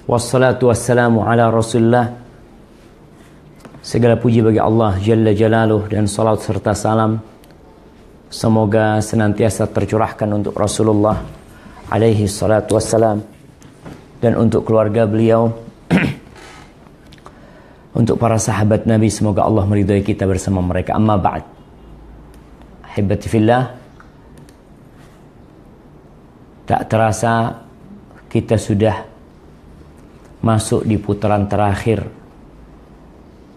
Wassalatu wassalamu ala Rasulillah. Segala puji bagi Allah Jalla Jalaluh, dan salat serta salam semoga senantiasa tercurahkan untuk Rasulullah alaihi salatu wassalam, dan untuk keluarga beliau, untuk para sahabat Nabi. Semoga Allah meridhai kita bersama mereka. Amma ba'd. Ahibati fillah, tak terasa kita sudah masuk di putaran terakhir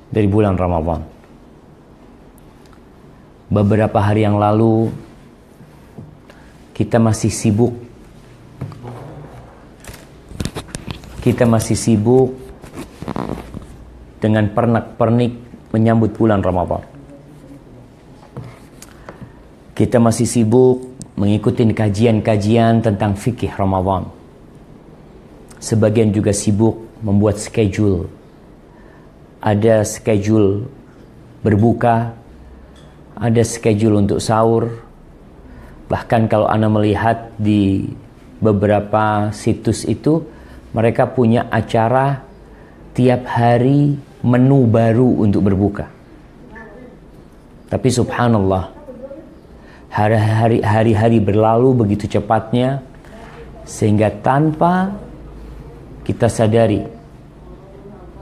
dari bulan Ramadan. Beberapa hari yang lalu kita masih sibuk dengan pernak-pernik menyambut bulan Ramadan. Kita masih sibuk mengikuti kajian-kajian tentang fikih Ramadan. Sebagian juga sibuk membuat schedule. Ada schedule berbuka, ada schedule untuk sahur. Bahkan kalau Anda melihat di beberapa situs itu, mereka punya acara tiap hari menu baru untuk berbuka. Tapi subhanallah, hari-hari berlalu begitu cepatnya, sehingga tanpa kita sadari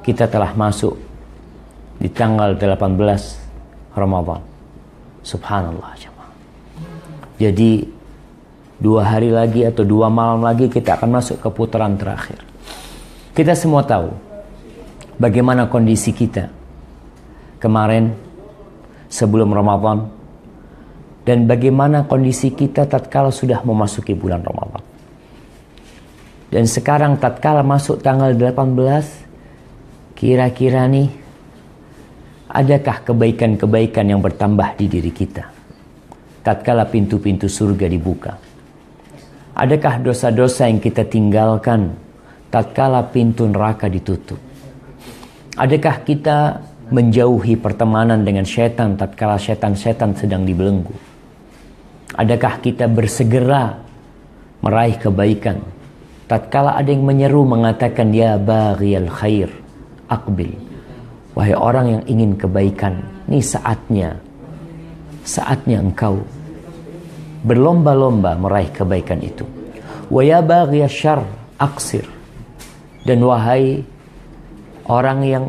kita telah masuk di tanggal 18 Ramadan. Subhanallah jemaah. Jadi 2 hari lagi atau 2 malam lagi kita akan masuk ke putaran terakhir. Kita semua tahu bagaimana kondisi kita kemarin sebelum Ramadan, dan bagaimana kondisi kita tatkala sudah memasuki bulan Ramadan. Dan sekarang tatkala masuk tanggal 18, kira-kira nih, adakah kebaikan-kebaikan yang bertambah di diri kita tatkala pintu-pintu surga dibuka? Adakah dosa-dosa yang kita tinggalkan tatkala pintu neraka ditutup? Adakah kita menjauhi pertemanan dengan syaitan tatkala syaitan-syaitan sedang dibelenggu? Adakah kita bersegera meraih kebaikan tatkala ada yang menyeru mengatakan, ya baghiyal khair aqbil, wahai orang yang ingin kebaikan, ini saatnya engkau berlomba-lomba meraih kebaikan itu. Wa ya baghiyal syarr aqsir, dan wahai orang yang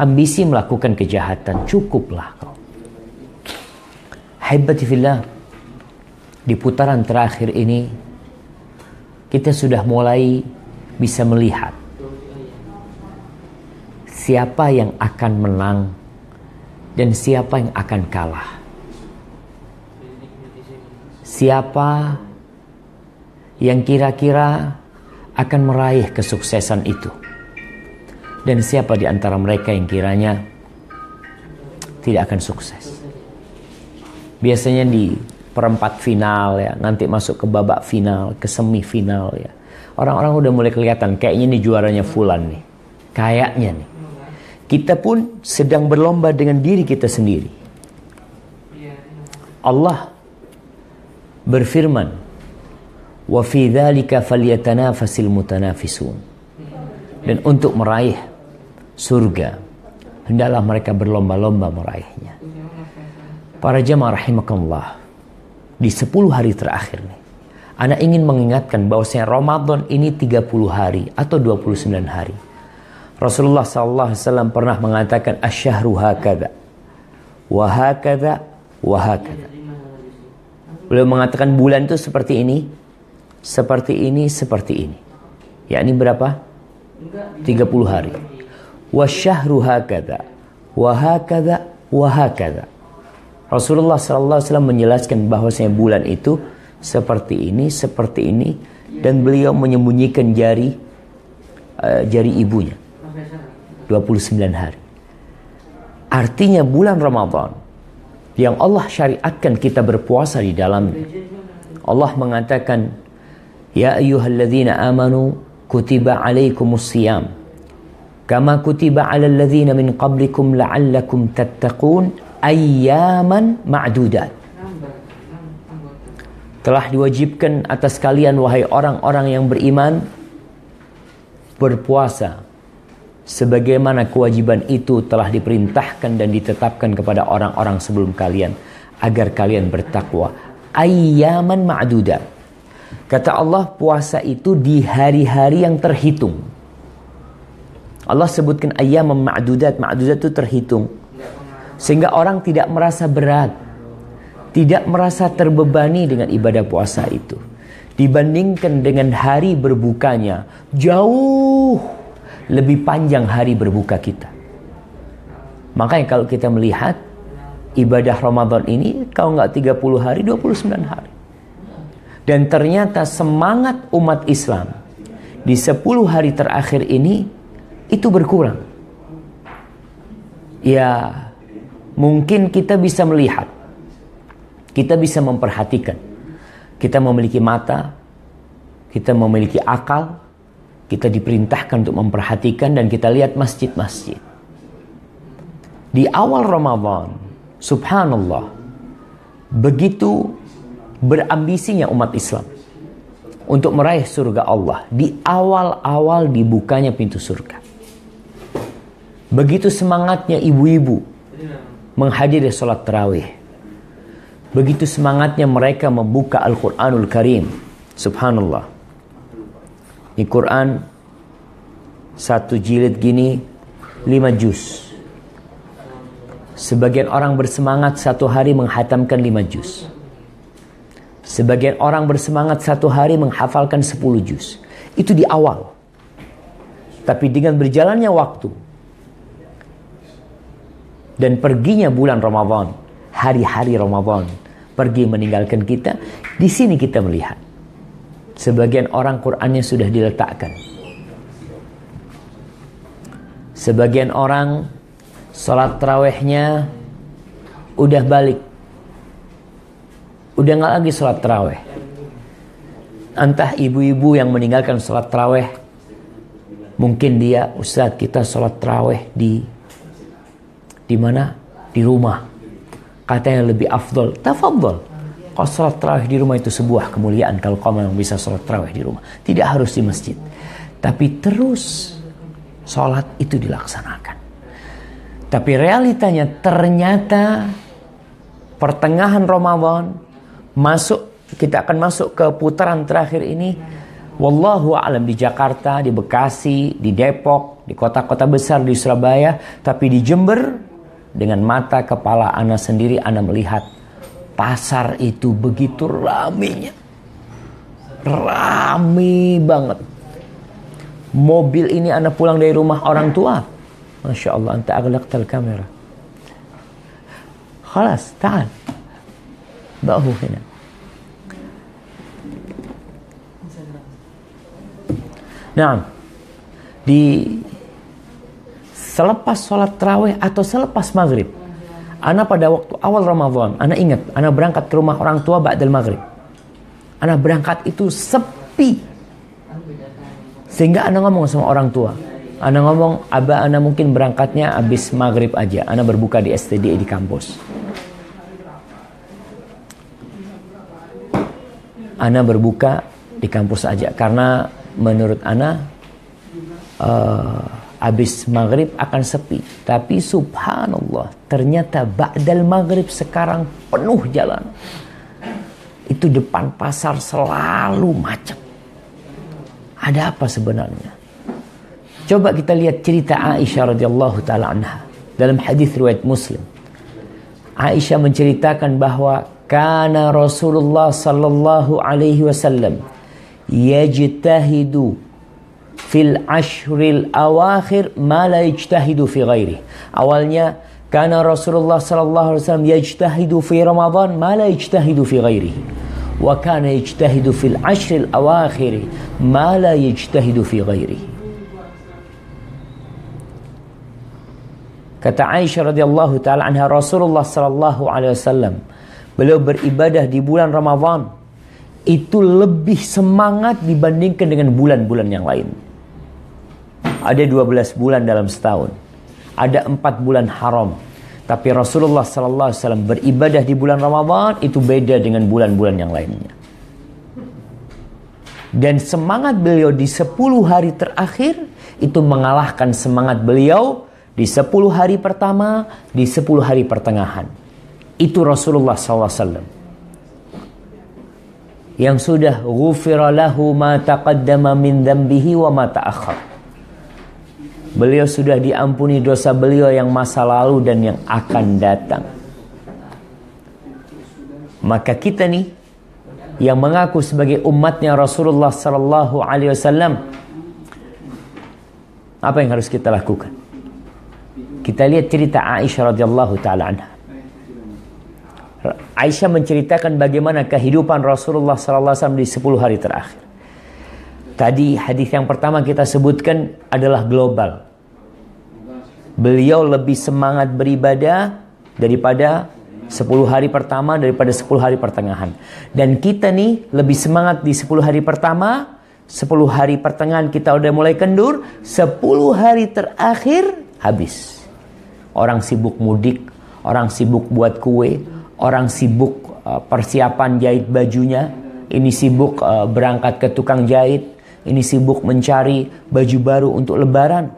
ambisi melakukan kejahatan, cukuplah kau. Haibati fillah, di putaran terakhir ini kita sudah mulai bisa melihat siapa yang akan menang dan siapa yang akan kalah. Siapa yang kira-kira akan meraih kesuksesan itu, dan siapa di antara mereka yang kiranya tidak akan sukses. Biasanya di perempat final ya, nanti masuk ke babak final, ke semifinal ya, orang-orang udah mulai kelihatan kayaknya ini juaranya fulan nih, kayaknya nih. Kita pun sedang berlomba dengan diri kita sendiri. Allah berfirman, wa fi dzalika falyatanafasil mutanafisun, dan untuk meraih surga hendaklah mereka berlomba-lomba meraihnya. Para jemaah rahimakumullah, di 10 hari terakhir nih, Ana ingin mengingatkan bahwasanya Ramadan ini 30 hari atau 29 hari. Rasulullah SAW pernah mengatakan, asyahru hakadha wa hakadha wa hakadha. Beliau mengatakan bulan itu seperti ini, seperti ini, seperti ini. Yakni berapa? 30 hari. Wa syahru hakadha wa hakadha wa hakadha. Rasulullah SAW menjelaskan bahwasanya bulan itu seperti ini, dan beliau menyembunyikan jari ibunya 29 hari. Artinya bulan Ramadan yang Allah syariatkan kita berpuasa di dalamnya. Allah mengatakan, ya ayyuhalladzina amanu kutiba alaikumus siyam kama kutiba alal ladzina min qablikum la'allakum tattaqun ayyaman ma'dudat. Telah diwajibkan atas kalian wahai orang-orang yang beriman berpuasa sebagaimana kewajiban itu telah diperintahkan dan ditetapkan kepada orang-orang sebelum kalian, agar kalian bertakwa. Ayyaman ma'dudat. Kata Allah, puasa itu di hari-hari yang terhitung. Allah sebutkan ayyaman ma'dudat. Ma'dudat itu terhitung, sehingga orang tidak merasa berat, tidak merasa terbebani dengan ibadah puasa itu. Dibandingkan dengan hari berbukanya, jauh lebih panjang hari berbuka kita. Makanya kalau kita melihat ibadah Ramadan ini, kalau nggak 30 hari, 29 hari. Dan ternyata semangat umat Islam di 10 hari terakhir ini itu berkurang. Ya, mungkin kita bisa melihat, kita bisa memperhatikan. Kita memiliki mata, kita memiliki akal, kita diperintahkan untuk memperhatikan, dan kita lihat masjid-masjid. Di awal Ramadan, subhanallah, begitu berambisinya umat Islam untuk meraih surga Allah. Di awal-awal dibukanya pintu surga. Begitu semangatnya ibu-ibu menghadiri sholat tarawih. Begitu semangatnya mereka membuka Al-Quranul Karim. Subhanallah. Di Quran satu jilid gini 5 juz. Sebagian orang bersemangat satu hari menghatamkan 5 juz. Sebagian orang bersemangat satu hari menghafalkan 10 juz. Itu di awal. Tapi dengan berjalannya waktu dan perginya bulan Ramadan, hari-hari Ramadan pergi meninggalkan kita, di sini kita melihat sebagian orang Qur'annya sudah diletakkan. Sebagian orang salat tarawihnya udah balik, udah nggak lagi salat tarawih. Entah ibu-ibu yang meninggalkan salat tarawih, mungkin dia, Ustaz, kita salat tarawih di mana? Di rumah. Katanya lebih afdol. Tafadhol. Kalau salat tarawih di rumah itu sebuah kemuliaan, kalau kau memang bisa salat tarawih di rumah. Tidak harus di masjid. Tapi terus salat itu dilaksanakan. Tapi realitanya ternyata pertengahan Ramadan kita akan masuk ke putaran terakhir ini. Wallahu a'lam, di Jakarta, di Bekasi, di Depok, di kota-kota besar, di Surabaya, tapi di Jember, dengan mata kepala ana sendiri, ana melihat pasar itu begitu ramenya. Rame banget. Mobil ini ana pulang dari rumah orang tua. Masya Allah, anta aghlaqtal kamera. Khalas, ta'al. Ba'hu hina. Nah, selepas sholat tarawih atau selepas maghrib, ana pada waktu awal Ramadan, ana ingat, ana berangkat ke rumah orang tua ba'dal maghrib. Ana berangkat itu sepi, sehingga ana ngomong sama orang tua. Ana ngomong, abah ana mungkin berangkatnya habis maghrib aja. Ana berbuka di STDI di kampus. Ana berbuka di kampus aja, karena menurut ana habis maghrib akan sepi. Tapi subhanallah, ternyata ba'dal maghrib sekarang penuh jalan. Itu depan pasar selalu macet. Ada apa sebenarnya? Coba kita lihat cerita Aisyah radhiyallahu taala anha dalam hadis riwayat Muslim. Aisyah menceritakan bahwa kana Rasulullah sallallahu alaihi wasallam yajtahidu fil ashril awakhir ma la yajtahidu fi ghairi. Awalnya kana Rasulullah sallallahu alaihi wasallam yajtahidu fi Ramadan ma la yajtahidu fi ghairihi, wa kana yajtahidu fil ashril awakhir ma la yajtahidu fi ghairihi. Kata Aisyah radhiyallahu taala anha, Rasulullah sallallahu alaihi wasallam beliau beribadah di bulan Ramadan itu lebih semangat dibandingkan dengan bulan-bulan yang lain. Ada 12 bulan dalam setahun. Ada 4 bulan haram. Tapi Rasulullah sallallahu alaihi wasallam beribadah di bulan Ramadan itu beda dengan bulan-bulan yang lainnya. Dan semangat beliau di 10 hari terakhir itu mengalahkan semangat beliau di 10 hari pertama, di 10 hari pertengahan. Itu Rasulullah SAW. Yang sudah ghufira lahu ma taqaddama min dhanbihi wa ma ta'akhkhar. Beliau sudah diampuni dosa beliau yang masa lalu dan yang akan datang. Maka kita nih yang mengaku sebagai umatnya Rasulullah sallallahu alaihi wasallam, apa yang harus kita lakukan? Kita lihat cerita Aisyah radhiyallahu taala anha. Aisyah menceritakan bagaimana kehidupan Rasulullah sallallahu alaihi wasallam di 10 hari terakhir. Tadi hadis yang pertama kita sebutkan adalah global. Beliau lebih semangat beribadah daripada 10 hari pertama, daripada 10 hari pertengahan. Dan kita nih lebih semangat di 10 hari pertama, 10 hari pertengahan kita udah mulai kendur, 10 hari terakhir habis. Orang sibuk mudik, orang sibuk buat kue, orang sibuk persiapan jahit bajunya, ini sibuk berangkat ke tukang jahit, ini sibuk mencari baju baru untuk lebaran.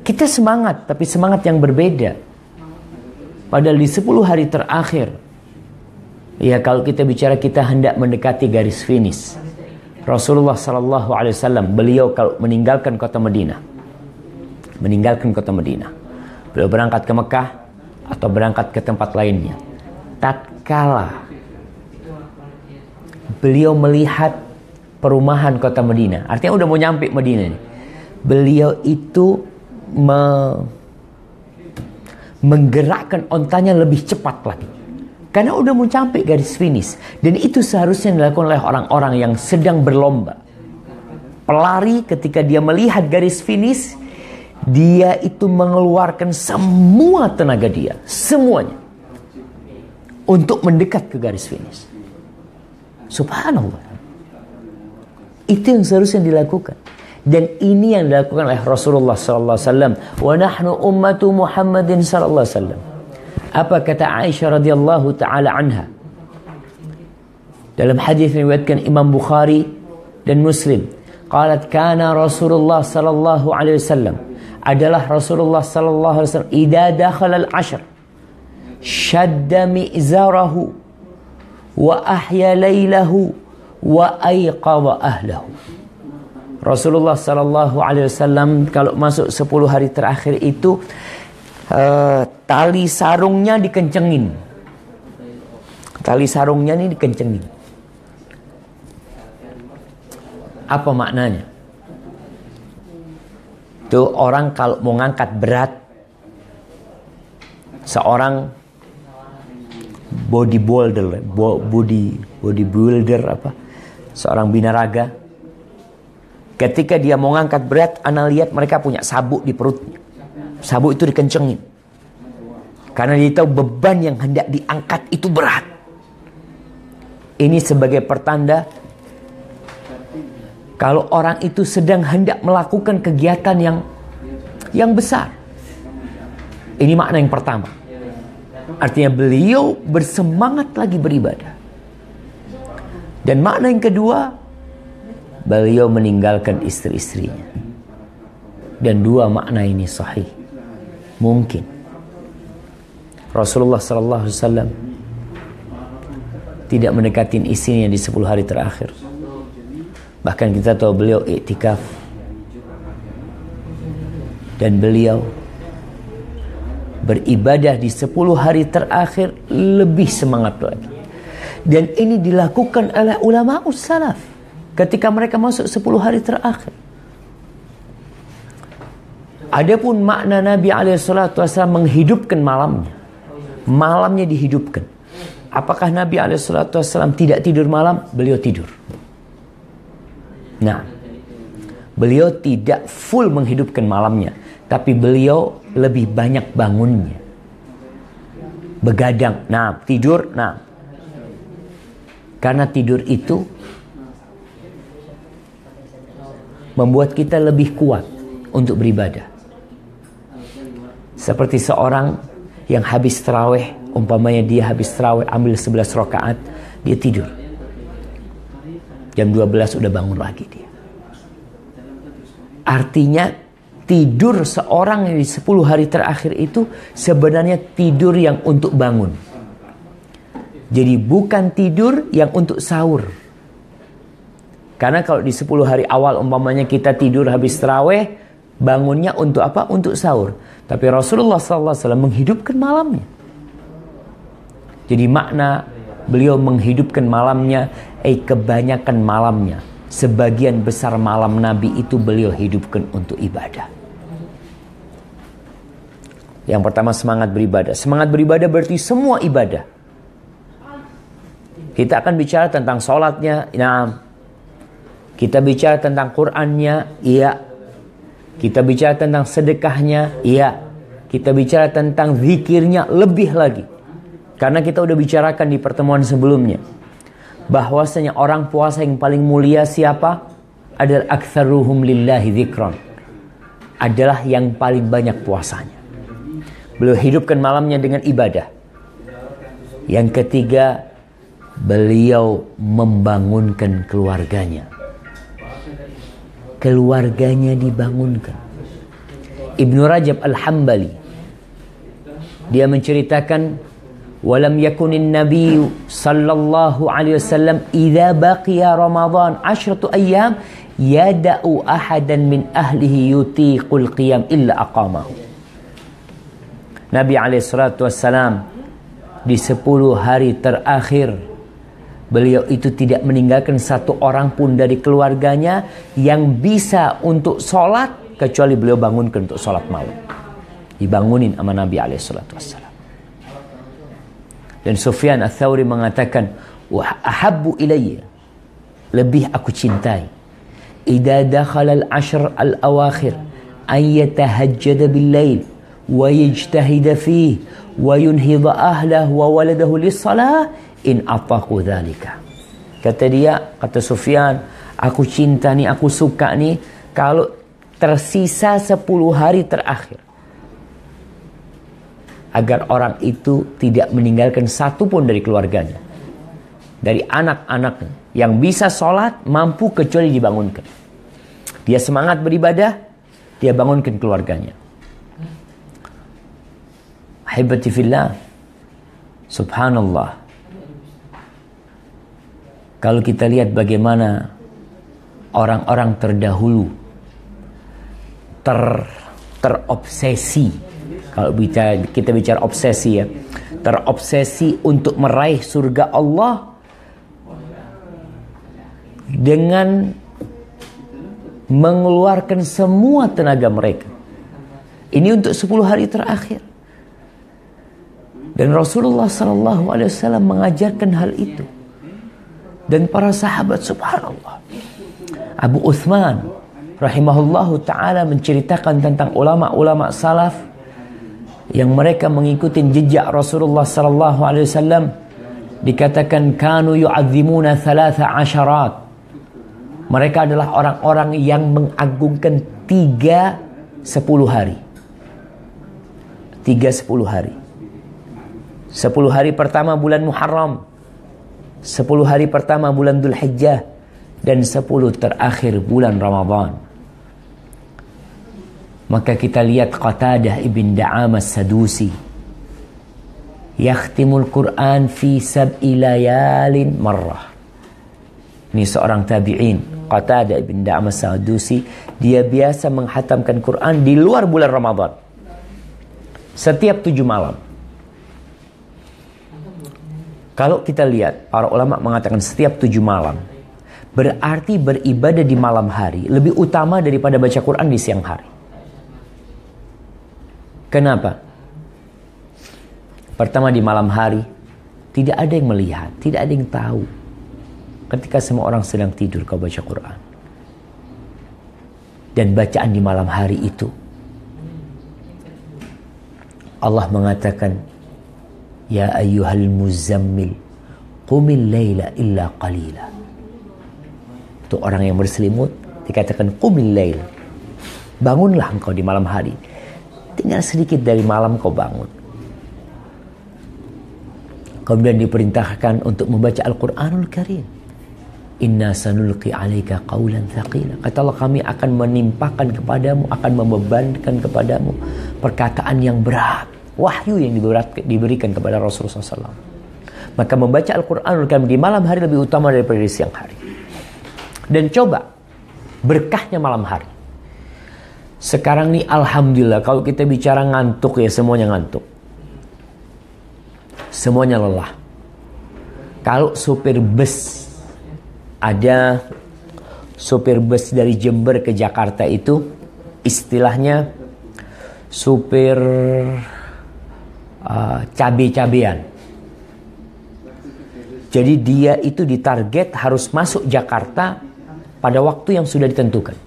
Kita semangat, tapi semangat yang berbeda. Padahal di 10 hari terakhir, ya kalau kita bicara kita hendak mendekati garis finish. Rasulullah SAW, beliau kalau meninggalkan kota Madinah, beliau berangkat ke Mekah atau berangkat ke tempat lainnya. Tatkala beliau melihat perumahan kota Madinah, artinya udah mau nyampe Madinah nih, beliau itu menggerakkan ontanya lebih cepat lagi, karena udah mau sampai garis finish. Dan itu seharusnya dilakukan oleh orang-orang yang sedang berlomba. Pelari ketika dia melihat garis finish, dia itu mengeluarkan semua tenaga dia, semuanya, untuk mendekat ke garis finish. Subhanallah. Itu yang seharusnya dilakukan. Dan ini yang dilakukan oleh Rasulullah sallallahu alaihi wasallam. Wa nahnu ummatu Muhammadin sallallahu alaihi wasallam. Apa kata Aisyah radhiyallahu taala anha? Dalam hadis yang diriwayatkan Imam Bukhari dan Muslim, qalat kana Rasulullah sallallahu alaihi wasallam, adalah Rasulullah sallallahu alaihi wasallam idza dakhala al-ashr shadda mi'zarahu wa ahya lailahu wa ayqadha ahlahu. Rasulullah sallallahu alaihi wasallam kalau masuk 10 hari terakhir itu tali sarungnya dikencengin. Tali sarungnya ini dikencengin. Apa maknanya? Tuh orang kalau mau ngangkat berat, seorang bodybuilder apa? Seorang binaraga, ketika dia mau ngangkat berat, ana lihat mereka punya sabuk di perutnya. Sabuk itu dikencengin, karena dia tahu beban yang hendak diangkat itu berat. Ini sebagai pertanda kalau orang itu sedang hendak melakukan kegiatan yang besar. Ini makna yang pertama. Artinya beliau bersemangat lagi beribadah. Dan makna yang kedua, beliau meninggalkan istri-istrinya. Dan dua makna ini sahih. Mungkin Rasulullah SAW tidak mendekatin istrinya di 10 hari terakhir. Bahkan kita tahu beliau iktikaf. Dan beliau beribadah di 10 hari terakhir lebih semangat lagi. Dan ini dilakukan oleh ulama salaf ketika mereka masuk 10 hari terakhir. Adapun makna Nabi SAW menghidupkan malamnya. Malamnya dihidupkan. Apakah Nabi SAW tidak tidur malam? Beliau tidur. Nah, beliau tidak full menghidupkan malamnya, tapi beliau lebih banyak bangunnya. Begadang, nah tidur, nah. Karena tidur itu membuat kita lebih kuat untuk beribadah. Seperti seorang yang habis tarawih, umpamanya dia habis tarawih ambil 11 rakaat, dia tidur. Jam 12 udah bangun lagi dia. Artinya tidur seorang di 10 hari terakhir itu sebenarnya tidur yang untuk bangun. Jadi bukan tidur yang untuk sahur. Karena kalau di 10 hari awal umpamanya kita tidur habis tarawih, bangunnya untuk apa? Untuk sahur. Tapi Rasulullah SAW menghidupkan malamnya. Jadi makna beliau menghidupkan malamnya, kebanyakan malamnya. Sebagian besar malam Nabi itu beliau hidupkan untuk ibadah. Yang pertama semangat beribadah. Semangat beribadah berarti semua ibadah. Kita akan bicara tentang sholatnya. Nah, kita bicara tentang Qur'annya. Iya. Kita bicara tentang sedekahnya. Iya. Kita bicara tentang zikirnya lebih lagi. Karena kita udah bicarakan di pertemuan sebelumnya. Bahwasanya orang puasa yang paling mulia siapa? Adalah aktsaruhum lillahi dzikran. Adalah yang paling banyak puasanya. Beliau hidupkan malamnya dengan ibadah. Yang ketiga, beliau membangunkan keluarganya. Keluarganya dibangunkan. Ibnu Rajab Al-Hambali, dia menceritakan, walam yakunin Nabi sallallahu alaihi wasallam idza baqiya Ramadan 10 ayyam yada'u ahadan min ahlihi yutiqul qiyam illa aqamahu. Nabi alaihi salatu wassalam di 10 hari terakhir beliau itu tidak meninggalkan satu orang pun dari keluarganya yang bisa untuk sholat kecuali beliau bangunkan untuk sholat malam. Dibangunin sama Nabi alaihi salatu wassalam. Dan Sufyan Ats-Tsauri mengatakan, wa ahabbu ilayya, lebih aku cintai, idza dakhala al-ashr al-awakhir an yatahajjada bil-lail wa yajtahida fihi wa yunhidha ahlahu wa waladahu lis-salah in ataqu dzalika. Kata dia, kata Sufyan, aku cinta nih, aku suka nih kalau tersisa 10 hari terakhir, agar orang itu tidak meninggalkan satu pun dari keluarganya, dari anak-anaknya yang bisa sholat mampu kecuali dibangunkan. Dia semangat beribadah, dia bangunkan keluarganya. Ahibati fillah, subhanallah. Kalau kita lihat bagaimana orang-orang terdahulu terobsesi. Kalau kita bicara obsesi ya, terobsesi untuk meraih surga Allah dengan mengeluarkan semua tenaga mereka. Ini untuk 10 hari terakhir. Dan Rasulullah SAW mengajarkan hal itu. Dan para sahabat, subhanallah. Abu Uthman rahimahullahu ta'ala menceritakan tentang ulama-ulama salaf yang mereka mengikuti jejak Rasulullah sallallahu alaihi wasallam. Dikatakan kanu yu'azzimuna 13. Mereka adalah orang-orang yang mengagungkan 10 hari. 10 hari. 10 hari pertama bulan Muharram, 10 hari pertama bulan Dzulhijjah, dan 10 terakhir bulan Ramadan. Maka kita lihat Qatadah ibn Da'amah As-Sadusi, yakhtimul Quran fi 7 layalin marrah. Ini seorang tabi'in, Qatadah ibn Da'amah As-Sadusi, dia biasa menghatamkan Quran di luar bulan Ramadan setiap 7 malam. Kalau kita lihat, para ulama mengatakan setiap 7 malam, berarti beribadah di malam hari lebih utama daripada baca Quran di siang hari. Kenapa? Pertama, di malam hari tidak ada yang melihat, tidak ada yang tahu. Ketika semua orang sedang tidur kau baca Quran. Dan bacaan di malam hari itu, Allah mengatakan, ya ayyuhal muzammil qumil laila illa qalila. Untuk orang yang berselimut dikatakan qumil lail, bangunlah engkau di malam hari, tinggal sedikit dari malam kau bangun. Kemudian diperintahkan untuk membaca Al-Quranul Karim. Inna sanulqi 'alaika qawlan thaqila. Kata Allah, kami akan menimpakan kepadamu, akan membebankan kepadamu perkataan yang berat. Wahyu yang diberikan kepada Rasulullah SAW. Maka membaca Al-Quran di malam hari lebih utama daripada di siang hari. Dan coba berkahnya malam hari. Sekarang nih alhamdulillah, kalau kita bicara ngantuk ya, semuanya ngantuk. Semuanya lelah. Kalau supir bus, ada supir bus dari Jember ke Jakarta itu istilahnya supir cabe-cabean. Jadi dia itu ditarget harus masuk Jakarta pada waktu yang sudah ditentukan.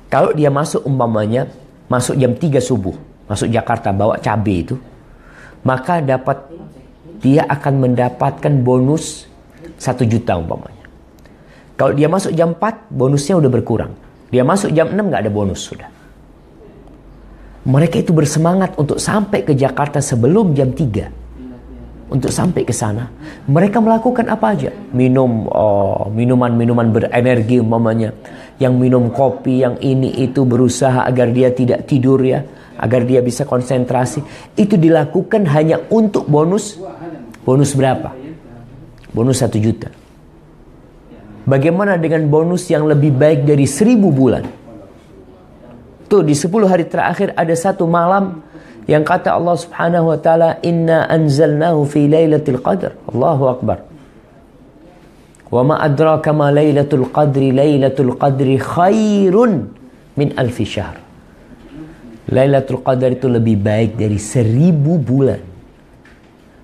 Kalau dia masuk umpamanya, masuk jam 3 subuh, masuk Jakarta bawa cabe itu, maka dia akan mendapatkan bonus 1 juta umpamanya. Kalau dia masuk jam 4, bonusnya udah berkurang. Dia masuk jam 6 nggak ada bonus sudah. Mereka itu bersemangat untuk sampai ke Jakarta sebelum jam 3. Untuk sampai ke sana, mereka melakukan apa aja? Minum minuman-minuman berenergi umpamanya. Yang minum kopi, yang ini itu, berusaha agar dia tidak tidur ya, agar dia bisa konsentrasi. Itu dilakukan hanya untuk bonus. Bonus berapa? Bonus 1 juta. Bagaimana dengan bonus yang lebih baik dari 1000 bulan? Tuh di 10 hari terakhir ada 1 malam yang kata Allah Subhanahu wa taala, inna anzalnahu fi lailatul qadr. Allahu akbar. Wa ma adraka ma lailatul qadri. Lailatul qadri khairun min alfi syahr. Lailatul qadar itu lebih baik dari 1000 bulan.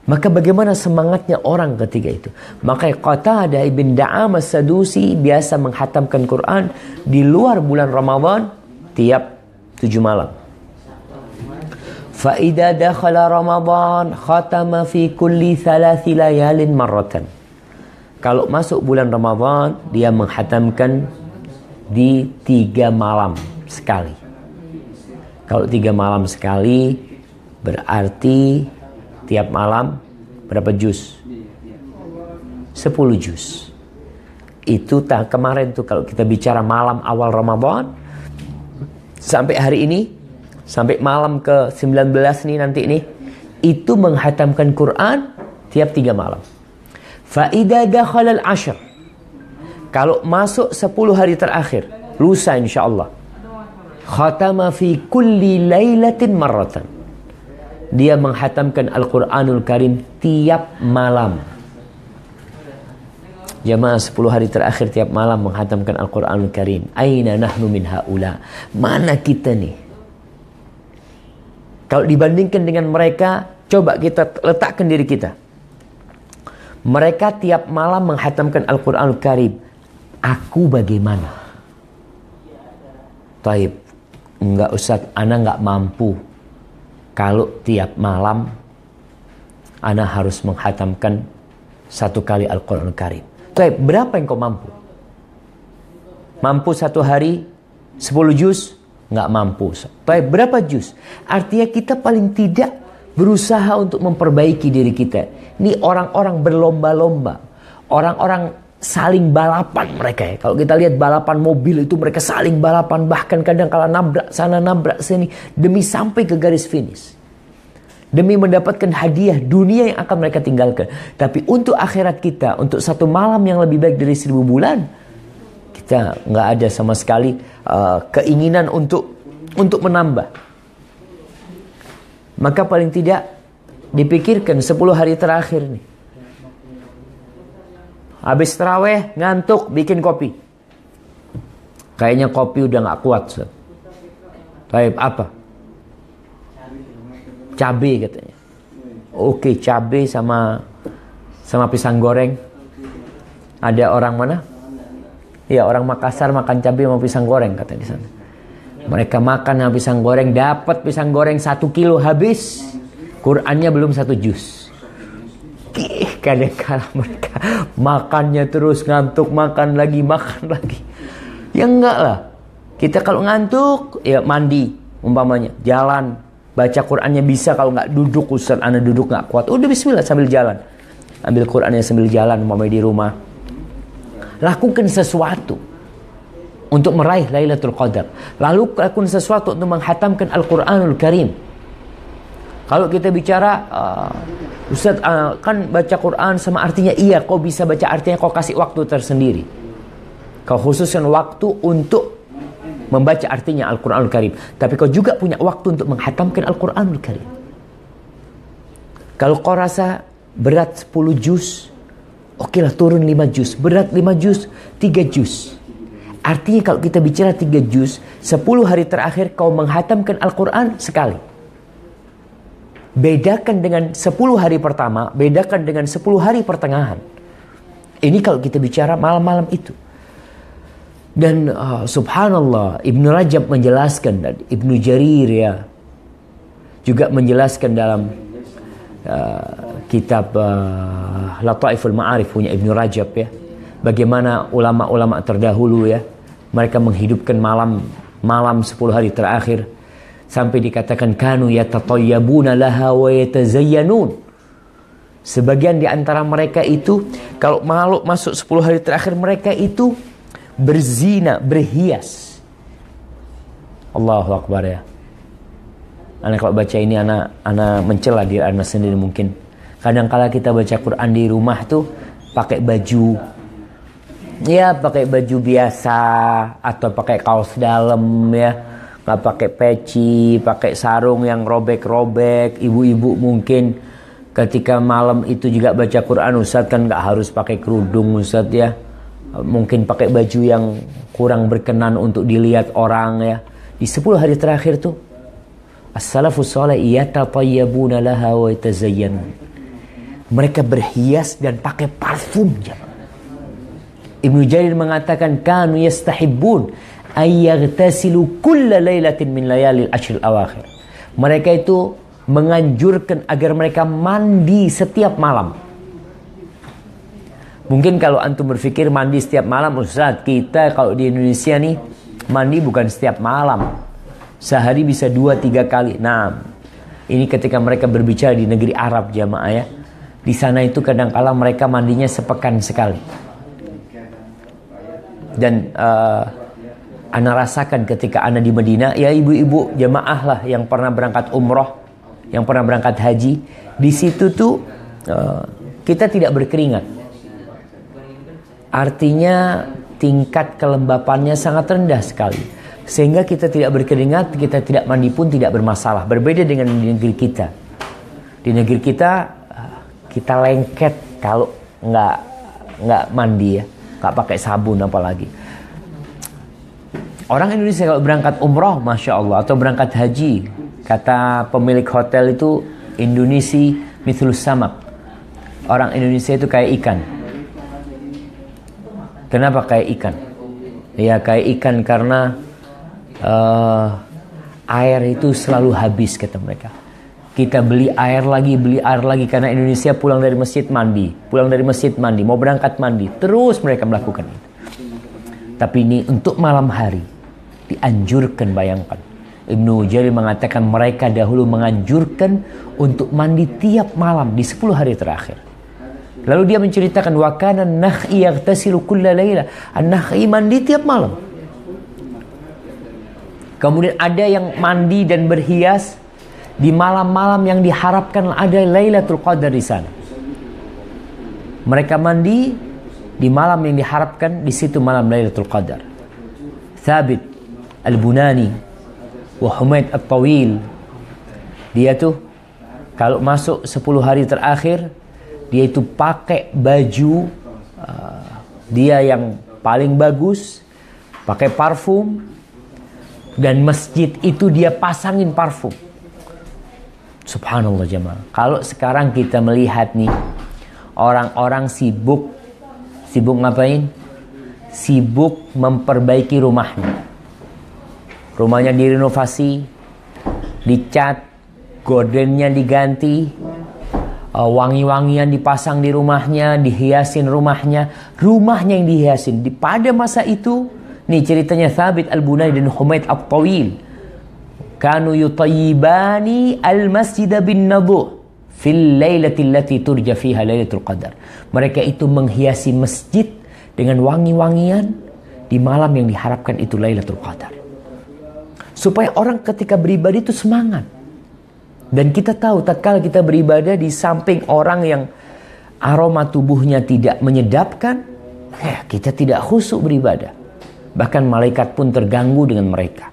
Maka bagaimana semangatnya orang ketika itu? Maka Qatadah ibn Da'am as-Sadusi biasa menghatamkan Quran di luar bulan Ramadan tiap 7 malam. Fa'idha dakhala Ramadan khatama fi kulli 3 layalin marratan. Kalau masuk bulan Ramadan, dia menghatamkan di 3 malam sekali. Kalau 3 malam sekali, berarti tiap malam berapa juz? 10 juz. Itu kemarin tuh kalau kita bicara malam awal Ramadan, sampai hari ini, sampai malam ke 19 nih nanti ini, itu menghatamkan Quran tiap 3 malam. Fa'idha dakhala al-ashr. Kalau masuk 10 hari terakhir, lusa insyaallah, khatama fi kulli lailatin marratan. Dia menghatamkan Al-Quranul Karim tiap malam. Jamaah 10 hari terakhir tiap malam menghatamkan Al-Quranul Karim. Aina nahnu min haula. Mana kita nih? Kalau dibandingkan dengan mereka, coba kita letakkan diri kita. Mereka tiap malam menghatamkan Al-Quranul Karim. Aku bagaimana? Taib, enggak Ustaz, ana enggak mampu. Kalau tiap malam ana harus menghatamkan 1 kali Al-Quranul Karim. Taib, berapa yang kau mampu? Mampu 1 hari 10 juz? Nggak mampu. Baik, berapa juz? Artinya kita paling tidak berusaha untuk memperbaiki diri kita. Ini orang-orang berlomba-lomba. Orang-orang saling balapan mereka ya. Kalau kita lihat balapan mobil itu mereka saling balapan. Bahkan kadang kala nabrak sana nabrak sini. Demi sampai ke garis finish. Demi mendapatkan hadiah dunia yang akan mereka tinggalkan. Tapi untuk akhirat kita, untuk 1 malam yang lebih baik dari 1000 bulan, kita nggak ada sama sekali keinginan untuk menambah. Maka paling tidak dipikirkan 10 hari terakhir nih. Habis tarawih ngantuk bikin kopi. Kayaknya kopi udah nggak kuat. Baik, apa? Cabai katanya. Oke, cabai sama pisang goreng. Ada orang mana? Ya, orang Makassar makan cabai sama pisang goreng katanya di sana. Mereka makan sama pisang goreng, dapat pisang goreng 1 kilo habis. Qurannya belum 1 juz. Kadang-kadang mereka makannya terus, ngantuk, makan lagi. Ya enggak lah. Kita kalau ngantuk, ya mandi umpamanya, jalan, baca Qurannya bisa. Kalau nggak duduk, Ustaz, ana duduk nggak kuat. Udah bismillah sambil jalan. Ambil Qurannya sambil jalan umpamanya di rumah. lakukan sesuatu untuk meraih Lailatul Qadar. Lalu lakukan sesuatu untuk menghatamkan Al-Quranul Karim. Kalau kita bicara, Ustaz, kan baca Quran sama artinya, iya, kau bisa baca artinya, kau kasih waktu tersendiri. Kau khususkan waktu untuk membaca artinya Al-Quranul Karim. Tapi kau juga punya waktu untuk menghatamkan Al-Quranul Karim. Kalau kau rasa berat 10 juz, oke lah, turun 5 juz. Berat 5 juz, 3 juz. Artinya kalau kita bicara 3 juz, 10 hari terakhir kau menghatamkan Al-Quran sekali. Bedakan dengan 10 hari pertama, bedakan dengan 10 hari pertengahan. Ini kalau kita bicara malam-malam itu. Dan subhanallah, Ibnu Rajab menjelaskan, dan Ibnu Jarir ya juga menjelaskan dalam kitab Lataiful Ma'arif punya Ibnu Rajab ya, bagaimana ulama-ulama terdahulu ya, mereka menghidupkan malam 10 hari terakhir sampai dikatakan kanu yatatayyabuna laha wa yatazayyanun. Sebagian di antara mereka itu kalau masuk 10 hari terakhir, mereka itu berzina, berhias. Allahu Akbar ya. Anak kalau baca ini anak mencela diri anak sendiri mungkin. Kadang-kala kita baca Quran di rumah tuh pakai baju, ya pakai baju biasa atau pakai kaos dalam ya, nggak pakai peci, pakai sarung yang robek-robek. Ibu-ibu mungkin ketika malam itu juga baca Quran, Ustaz kan nggak harus pakai kerudung Ustaz ya, mungkin pakai baju yang kurang berkenan untuk dilihat orang ya. Di 10 hari terakhir tuh as-salafus salih yatatayyabuna laha wa yatazayyanun. Mereka berhias dan pakai parfum. Ibnu Jarir mengatakan kanu yastahibbun ayaghtasilu kulla lailatin min layalil ashril awakhir. Mereka itu menganjurkan agar mereka mandi setiap malam. Mungkin kalau antum berpikir mandi setiap malam, Ustaz, kita kalau di Indonesia nih mandi bukan setiap malam. Sehari bisa 2-3 kali. Nah, ini ketika mereka berbicara di negeri Arab jamaah ya. Di sana itu kadang-kala mereka mandinya sepekan sekali. Dan ana rasakan ketika ana di Madinah, ya ibu-ibu jamaah lah yang pernah berangkat umroh, yang pernah berangkat haji, di situ tuh kita tidak berkeringat. Artinya tingkat kelembapannya sangat rendah sekali. Sehingga kita tidak berkeringat, kita tidak mandi pun tidak bermasalah. Berbeda dengan di negeri kita. Di negeri kita, kita lengket kalau nggak mandi ya, nggak pakai sabun apalagi. Orang Indonesia kalau berangkat umroh, masya Allah, atau berangkat haji, kata pemilik hotel itu Indonesia mithlus samak. Orang Indonesia itu kayak ikan. Kenapa kayak ikan? Ya kayak ikan karena air itu selalu habis kata mereka. Kita beli air lagi karena Indonesia pulang dari masjid mandi, mau berangkat mandi, terus mereka melakukan itu. Tapi ini untuk malam hari dianjurkan, bayangkan. Ibnu Jarir mengatakan mereka dahulu menganjurkan untuk mandi tiap malam di 10 hari terakhir. Lalu dia menceritakan wa kana an-nakhi yaghtasilu kulla laila. An-nakhi mandi tiap malam. Kemudian ada yang mandi dan berhias di malam-malam yang diharapkan ada Lailatul Qadar di sana. Mereka mandi di malam yang diharapkan di situ malam Lailatul Qadar. Thabit Al-Bunani wa Humaid At-Tawil, dia tuh kalau masuk 10 hari terakhir, dia itu pakai baju dia yang paling bagus, pakai parfum, dan masjid itu dia pasangin parfum. Subhanallah jemaah. Kalau sekarang kita melihat nih, orang-orang sibuk ngapain? Sibuk memperbaiki rumahnya. Rumahnya direnovasi, dicat, gordennya diganti, wangi-wangian dipasang di rumahnya, dihiasin rumahnya yang dihiasin. Pada masa itu, nih ceritanya Thabit Al-Bunani dan Humaid At-Tawil, kanu yutayyibani al-masjid bin nadhu fil lailati allati turja fiha Lailatul Qadar. Mereka itu menghiasi masjid dengan wangi-wangian di malam yang diharapkan itu Lailatul Qadar. Supaya orang ketika beribadah itu semangat. Dan kita tahu tatkala kita beribadah di samping orang yang aroma tubuhnya tidak menyedapkan, kita tidak khusyuk beribadah. Bahkan malaikat pun terganggu dengan mereka.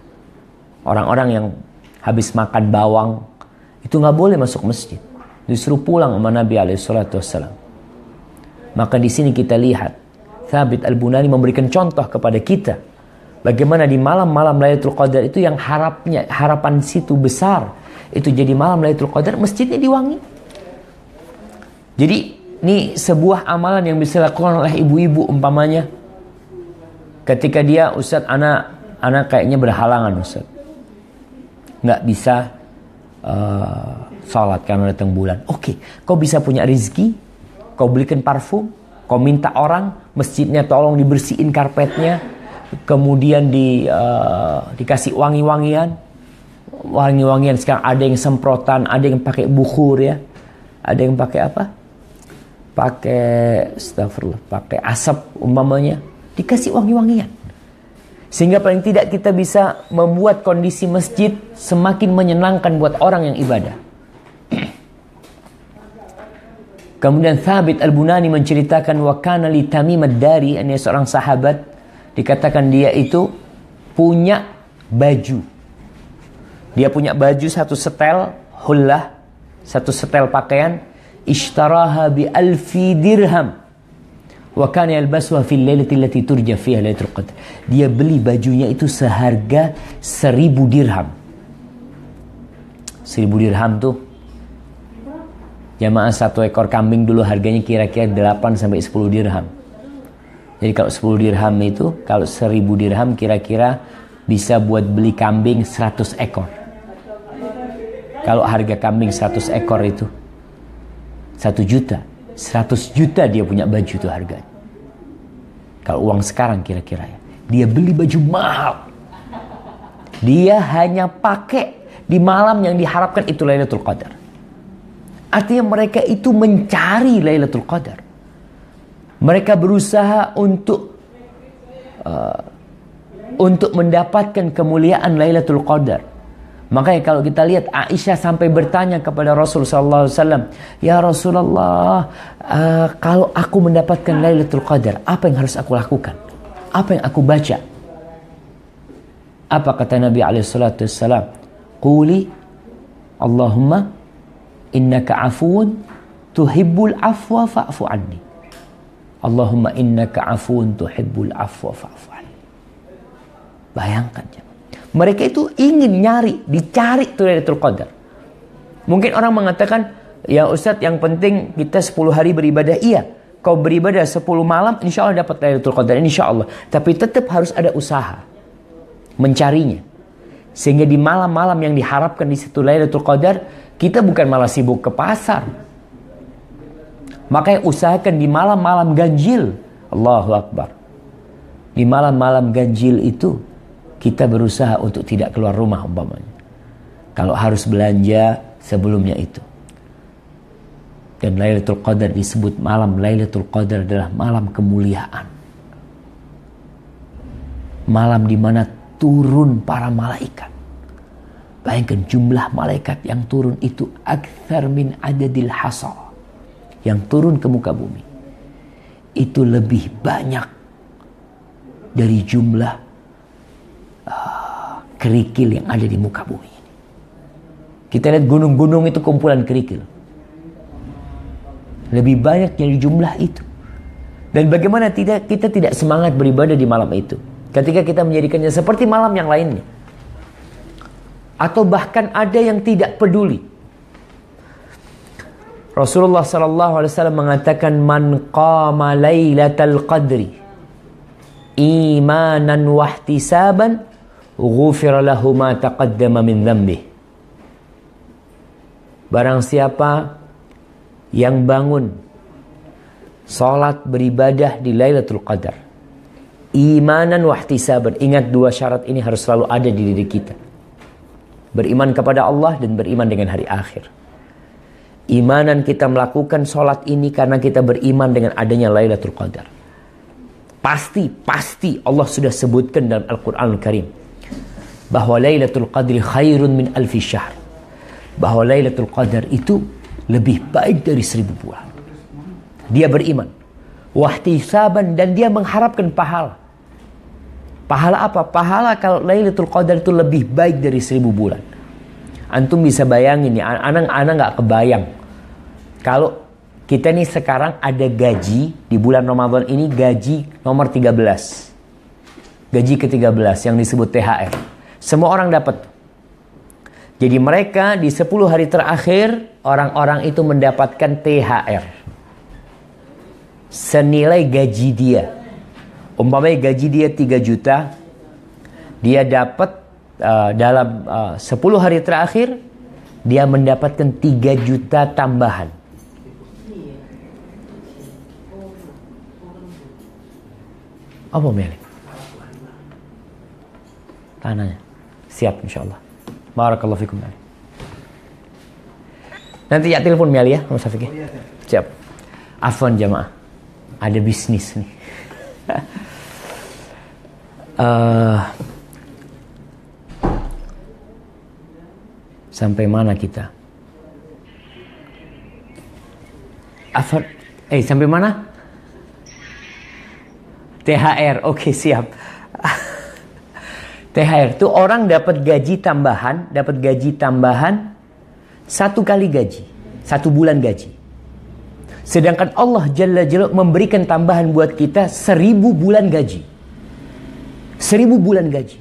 Orang-orang yang habis makan bawang itu nggak boleh masuk masjid, disuruh pulang sama Nabi SAW. Maka di sini kita lihat Thabit Al-Bunani memberikan contoh kepada kita bagaimana di malam-malam Lailatul Qadar itu yang harapan situ besar, itu jadi malam Lailatul Qadar, masjidnya diwangi. Jadi ini sebuah amalan yang bisa dilakukan oleh ibu-ibu umpamanya. Ketika dia, Ustaz, anak kayaknya berhalangan, Ustaz, nggak bisa sholat karena datang bulan. Oke, kau bisa punya rezeki, kau belikan parfum, kau minta orang masjidnya tolong dibersihin karpetnya, kemudian dikasih wangi-wangian. Wangi-wangian sekarang ada yang semprotan, ada yang pakai bukhur ya, ada yang pakai apa? Pakai asap umpamanya, dikasih wangi-wangian. Sehingga paling tidak kita bisa membuat kondisi masjid semakin menyenangkan buat orang yang ibadah. Kemudian Thabit Al-Bunani menceritakan wa kana li Tamim ad-Dari, ini seorang sahabat, dikatakan dia itu punya baju. Dia punya baju satu setel hullah, satu setel pakaian, ishtaraha bi 1000 dirham. Wa kana yalbasuha fil lailati allati turja fiha lailatul qadar. Dia beli bajunya itu seharga 1000 dirham. 1000 dirham tuh jamaah satu ekor kambing dulu harganya kira-kira 8 sampai 10 dirham. Jadi kalau 10 dirham itu, kalau 1000 dirham kira-kira bisa buat beli kambing 100 ekor. Kalau harga kambing 100 ekor itu 1 juta. 100 juta dia punya baju itu harganya. Kalau uang sekarang kira-kira ya. Dia beli baju mahal. Dia hanya pakai di malam yang diharapkan itu Lailatul Qadar. Artinya mereka itu mencari Lailatul Qadar. Mereka berusaha untuk mendapatkan kemuliaan Lailatul Qadar. Makanya kalau kita lihat Aisyah sampai bertanya kepada Rasulullah SAW, ya Rasulullah, kalau aku mendapatkan Lailatul Qadar, apa yang harus aku lakukan? Apa yang aku baca? Apa kata Nabi SAW? Quli Allahumma innaka afuun tuhibbul afwa fa'fu anni. Allahumma innaka afuun tuhibbul afwa fa'fu anni. Bayangkan ya. Mereka itu ingin dicari tuh Lailatul Qadar. Mungkin orang mengatakan, ya Ustadz, yang penting kita 10 hari beribadah. Iya, kau beribadah 10 malam, insya Allah dapat Lailatul Qadar, insya Allah. Tapi tetap harus ada usaha mencarinya. Sehingga di malam-malam yang diharapkan di situ Lailatul Qadar, kita bukan malah sibuk ke pasar. Makanya usahakan di malam-malam ganjil. Allahu Akbar. Di malam-malam ganjil itu, kita berusaha untuk tidak keluar rumah umpamanya. Kalau harus belanja sebelumnya itu. Dan Lailatul Qadar disebut malam Lailatul Qadar adalah malam kemuliaan. Malam di mana turun para malaikat. Bayangkan jumlah malaikat yang turun itu akthar min adadil hasa. Yang turun ke muka bumi. Itu lebih banyak dari jumlah kerikil yang ada di muka bumi ini. Kita lihat gunung-gunung itu kumpulan kerikil. Lebih banyak dari jumlah itu. Dan bagaimana kita tidak semangat beribadah di malam itu, ketika kita menjadikannya seperti malam yang lainnya. Atau bahkan ada yang tidak peduli. Rasulullah SAW mengatakan, man qama lailatal qadri imanan wahtisaban ghufira lahu ma taqaddama min dhanbih. Barang siapa yang bangun salat beribadah di Lailatul Qadar imanan wahtisaban, ingat dua syarat ini harus selalu ada di diri kita. Beriman kepada Allah dan beriman dengan hari akhir. Imanan kita melakukan salat ini karena kita beriman dengan adanya Lailatul Qadar. Pasti Allah sudah sebutkan dalam Al-Quranul Karim bahwa Lailatul Qadri khairun min alfi syahr. Bahwa Lailatul Qadar itu lebih baik dari 1000 bulan. Dia beriman, wahtisaban, dan dia mengharapkan pahala. Pahala apa? Pahala kalau Lailatul Qadar itu lebih baik dari 1000 bulan. Antum bisa bayangin ya, anak nggak kebayang. Kalau kita nih sekarang ada gaji di bulan Ramadan ini, gaji nomor 13. Gaji ke-13 yang disebut THR. Semua orang dapat. Jadi mereka di 10 hari terakhir, orang-orang itu mendapatkan THR. Senilai gaji dia. Umpamanya gaji dia 3 juta, dia dapat dalam 10 hari terakhir, dia mendapatkan 3 juta tambahan. Apa Meli? Tanahnya. Siap insyaAllah. Barakallahu fikum. Nanti ya telepon Meli ya, Mas Syafiq. Siap. Afwan jamaah. Ada bisnis nih. Sampai mana kita? Afwan. Sampai mana? THR. Oke, siap. THR itu orang dapat gaji tambahan, 1 kali gaji, 1 bulan gaji. Sedangkan Allah Jalla Jalla memberikan tambahan buat kita 1000 bulan gaji. 1000 bulan gaji.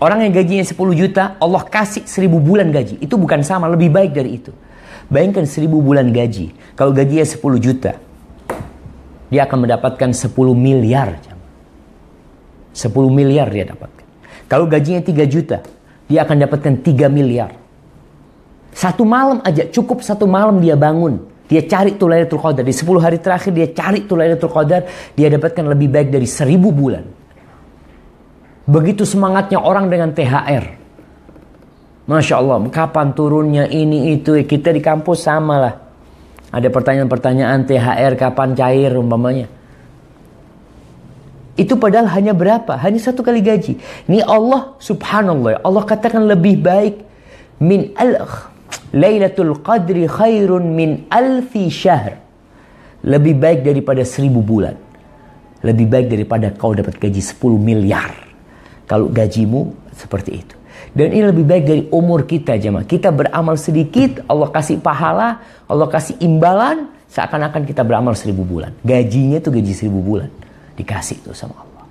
Orang yang gajinya 10 juta, Allah kasih 1000 bulan gaji. Itu bukan sama, lebih baik dari itu. Bayangkan 1000 bulan gaji. Kalau gajinya 10 juta, dia akan mendapatkan 10 miliar. 10 miliar dia dapatkan. Kalau gajinya 3 juta, dia akan dapatkan 3 miliar. 1 malam aja, cukup 1 malam dia bangun. Dia cari tuh Lailatul Qadar. Di 10 hari terakhir dia cari tuh Lailatul Qadar. Dia dapatkan lebih baik dari 1000 bulan. Begitu semangatnya orang dengan THR. Masya Allah, kapan turunnya ini itu. Kita di kampus sama lah. Ada pertanyaan-pertanyaan THR kapan cair umpamanya. Itu padahal hanya berapa? Hanya 1 kali gaji. Ini Allah subhanallah. Allah katakan lebih baik min Lailatul Qadri khairun min alfi syahr. Lebih baik daripada 1000 bulan. Lebih baik daripada kau dapat gaji 10 miliar. Kalau gajimu seperti itu. Dan ini lebih baik dari umur kita jemaah. Kita beramal sedikit, Allah kasih pahala, Allah kasih imbalan, seakan-akan kita beramal 1000 bulan. Gajinya itu gaji 1000 bulan. Dikasih itu sama Allah.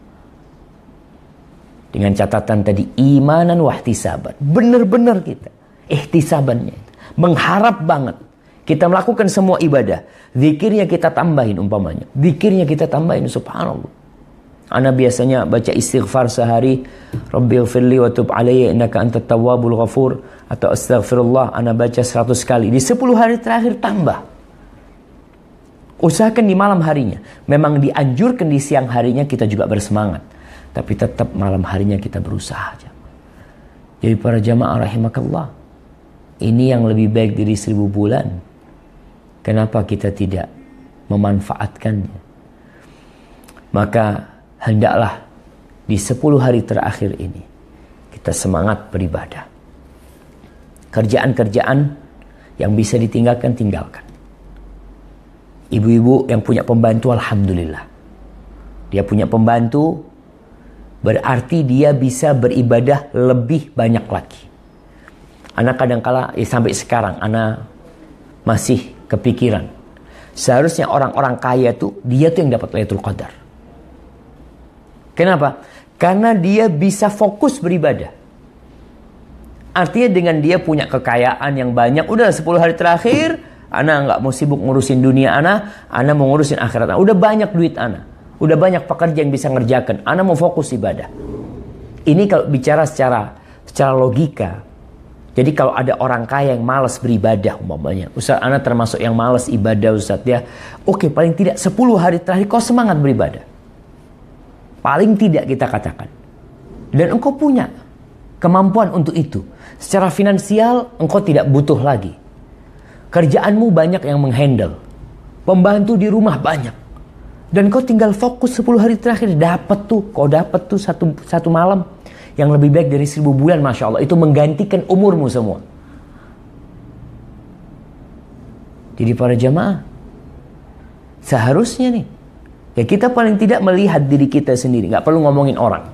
Dengan catatan tadi, imanan wahtisaban. Benar-benar kita. Ihtisabannya. Mengharap banget. Kita melakukan semua ibadah. Zikirnya kita tambahin umpamanya. Zikirnya kita tambahin, subhanallah. Ana biasanya baca istighfar sehari. Rabbighfirli wa tub alayya innaka antat tawwabul ghafur. Atau astaghfirullah. Ana baca 100 kali. Di 10 hari terakhir tambah. Usahakan di malam harinya. Memang dianjurkan di siang harinya kita juga bersemangat. Tapi tetap malam harinya kita berusaha. Jadi para jamaah rahimakallah. Ini yang lebih baik dari 1000 bulan. Kenapa kita tidak memanfaatkannya? Maka hendaklah di 10 hari terakhir ini kita semangat beribadah. Kerjaan-kerjaan yang bisa ditinggalkan, tinggalkan. Ibu-ibu yang punya pembantu, alhamdulillah. Dia punya pembantu, berarti dia bisa beribadah lebih banyak lagi. Anak kadang-kala, sampai sekarang, anak masih kepikiran. Seharusnya orang-orang kaya tuh, dia tuh yang dapat Lailatul Qadar. Kenapa? Karena dia bisa fokus beribadah. Artinya dengan dia punya kekayaan yang banyak, udah 10 hari terakhir, ana nggak mau sibuk ngurusin dunia ana mau ngurusin akhirat ana. Udah banyak duit ana, udah banyak pekerja yang bisa ngerjakan, ana mau fokus ibadah. Ini kalau bicara secara logika. Jadi kalau ada orang kaya yang malas beribadah umpamanya, Ustaz ana termasuk yang malas ibadah Ustaz ya. Oke, paling tidak 10 hari terakhir kau semangat beribadah. Paling tidak kita katakan. Dan engkau punya kemampuan untuk itu. Secara finansial engkau tidak butuh lagi. Kerjaanmu banyak yang menghandle. Pembantu di rumah banyak. Dan kau tinggal fokus 10 hari terakhir, kau dapat tuh satu malam yang lebih baik dari 1000 bulan, Masya Allah. Itu menggantikan umurmu semua. Jadi para jamaah, seharusnya nih, ya kita paling tidak melihat diri kita sendiri. Gak perlu ngomongin orang.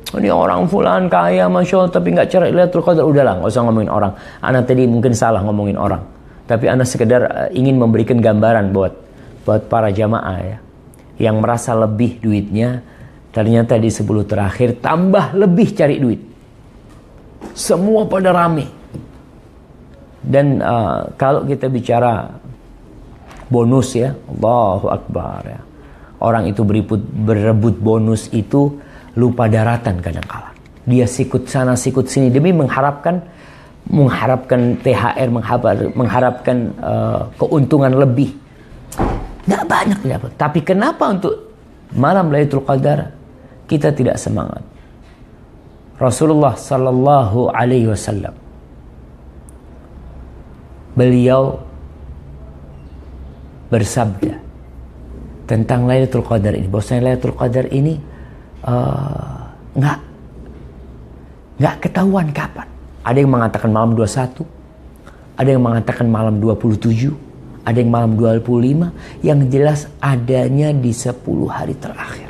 Ini orang fulan kaya, Masya Allah, tapi gak cari Lailatul Qadar. Udahlah, gak usah ngomongin orang. Ana tadi mungkin salah ngomongin orang. Tapi ana sekedar ingin memberikan gambaran buat para jamaah ya, yang merasa lebih duitnya, ternyata di 10 terakhir tambah lebih cari duit. Semua pada rame. Dan kalau kita bicara bonus ya, Allahu Akbar ya, orang itu berebut bonus itu lupa daratan kadang-kala. Dia sikut sana sikut sini demi mengharapkan THR, mengharapkan keuntungan lebih. Nggak banyak dapat. Tapi kenapa untuk malam Lailatul Qadar kita tidak semangat? Rasulullah sallallahu alaihi wasallam, beliau bersabda tentang Lailatul Qadar ini, bahwasanya Lailatul Qadar ini nggak ketahuan kapan. Ada yang mengatakan malam 21, ada yang mengatakan malam 27, ada yang malam 25, yang jelas adanya di 10 hari terakhir.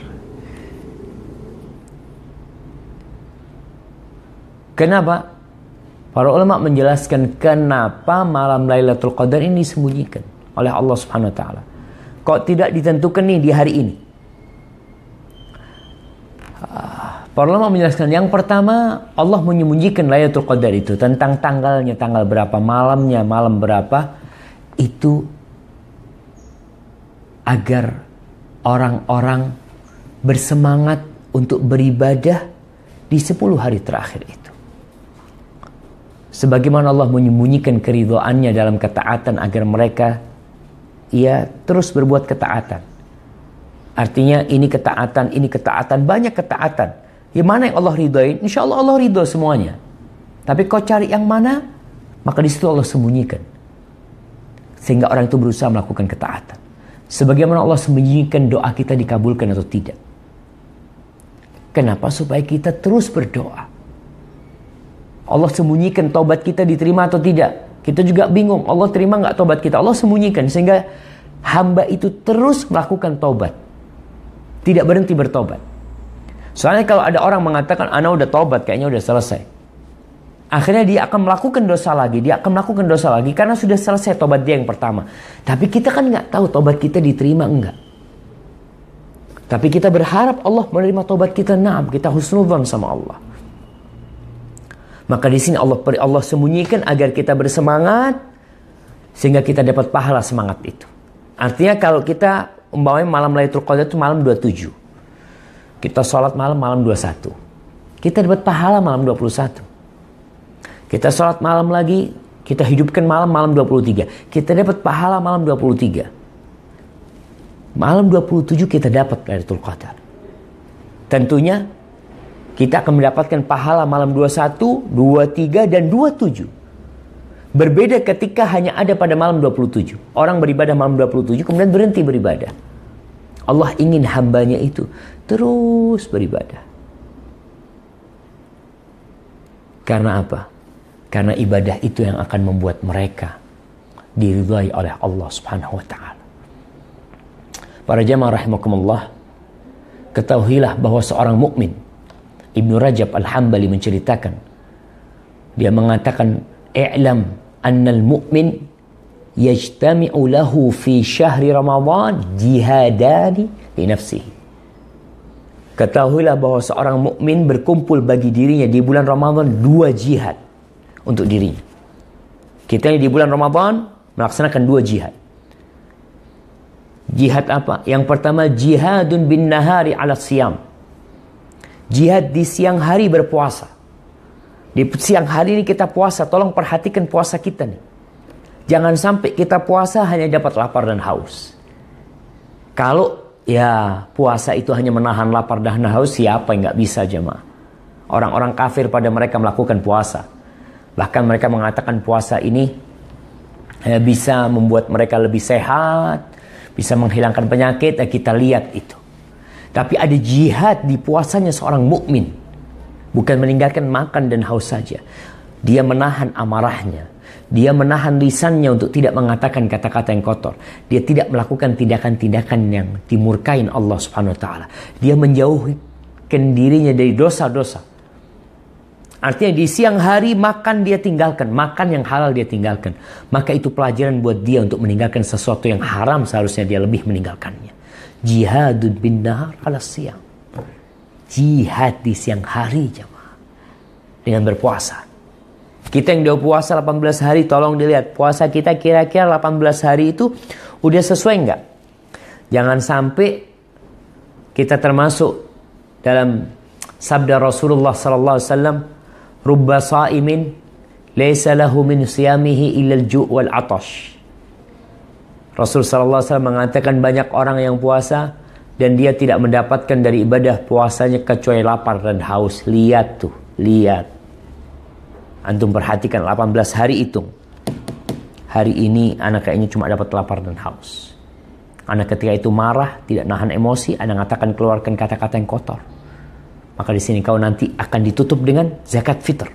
Kenapa? Para ulama menjelaskan kenapa malam Lailatul Qadar ini disembunyikan oleh Allah Subhanahu wa taala. Kok tidak ditentukan nih di hari ini? Para ulama menjelaskan, yang pertama, Allah menyembunyikan Lailatul Qadar itu tentang tanggalnya, tanggal berapa, malamnya, malam berapa, itu agar orang-orang bersemangat untuk beribadah di 10 hari terakhir itu. Sebagaimana Allah menyembunyikan keridhaannya dalam ketaatan agar mereka terus berbuat ketaatan. Artinya ini ketaatan, banyak ketaatan. Yang mana yang Allah ridhain? Insya Allah Allah ridho semuanya. Tapi kau cari yang mana? Maka di situ Allah sembunyikan. Sehingga orang itu berusaha melakukan ketaatan. Sebagaimana Allah sembunyikan doa kita dikabulkan atau tidak. Kenapa? Supaya kita terus berdoa. Allah sembunyikan taubat kita diterima atau tidak. Kita juga bingung, Allah terima nggak taubat kita? Allah sembunyikan sehingga hamba itu terus melakukan taubat. Tidak berhenti bertobat. Soalnya kalau ada orang mengatakan, ana udah taubat, kayaknya udah selesai. Akhirnya dia akan melakukan dosa lagi, karena sudah selesai taubat dia yang pertama. Tapi kita kan nggak tahu taubat kita diterima enggak. Tapi kita berharap Allah menerima taubat kita. Naam, kita husnudzon sama Allah. Maka di sini Allah sembunyikan agar kita bersemangat sehingga kita dapat pahala semangat itu. Artinya kalau kita umpamanya malam Lailatul Qadar itu malam 27. Kita sholat malam 21. Kita dapat pahala malam 21. Kita sholat malam lagi, kita hidupkan malam 23. Kita dapat pahala malam 23. Malam 27 kita dapat Lailatul Qadar. Tentunya kita akan mendapatkan pahala malam 21, 23, dan 27. Berbeda ketika hanya ada pada malam 27. Orang beribadah malam 27 kemudian berhenti beribadah. Allah ingin hambanya itu terus beribadah. Karena apa? Karena ibadah itu yang akan membuat mereka diridhai oleh Allah Subhanahu wa taala. Para jamaah rahimakumullah, ketahuilah bahwa seorang mukmin, Ibnu Rajab Al-Hambali menceritakan, dia mengatakan, "I'lam annal mu'min yajtami'u lahu fi syahri Ramadan jihadani li nafsihi." Ketahuilah bahwa seorang mukmin berkumpul bagi dirinya di bulan Ramadan 2 jihad untuk dirinya. Kita di bulan Ramadan melaksanakan 2 jihad. Jihad apa? Yang pertama, jihadun bin nahari ala siyam. Jihad di siang hari berpuasa. Di siang hari ini kita puasa, tolong perhatikan puasa kita nih. Jangan sampai kita puasa hanya dapat lapar dan haus. Kalau puasa itu hanya menahan lapar dan haus, siapa yang nggak bisa, jemaah? Orang-orang kafir pada mereka melakukan puasa. Bahkan mereka mengatakan puasa ini bisa membuat mereka lebih sehat, bisa menghilangkan penyakit, kita lihat itu. Tapi ada jihad di puasanya seorang mukmin, bukan meninggalkan makan dan haus saja. Dia menahan amarahnya, dia menahan lisannya untuk tidak mengatakan kata-kata yang kotor. Dia tidak melakukan tindakan-tindakan yang dimurkain Allah Subhanahu wa taala. Dia menjauhkan dirinya dari dosa-dosa. Artinya di siang hari makan dia tinggalkan, makan yang halal dia tinggalkan. Maka itu pelajaran buat dia untuk meninggalkan sesuatu yang haram, seharusnya dia lebih meninggalkannya. Jihadun bin nahar ala siang. Jihad di siang hari jemaah, dengan berpuasa. Kita yang udah puasa 18 hari, tolong dilihat puasa kita kira-kira 18 hari itu udah sesuai enggak? Jangan sampai kita termasuk dalam sabda Rasulullah sallallahu alaihi wasallam, rubba sa'imin laysa lahu min siyamihi illa al-ju' wal 'atash. Rasul sallallahu alaihi wasallam mengatakan banyak orang yang puasa dan dia tidak mendapatkan dari ibadah puasanya kecuali lapar dan haus. Lihat tuh, lihat. Antum perhatikan 18 hari hitung. Hari ini anak kayaknya cuma dapat lapar dan haus. Anak ketika itu marah, tidak nahan emosi, anak mengatakan keluarkan kata-kata yang kotor. Maka di sini kau nanti akan ditutup dengan zakat fitr.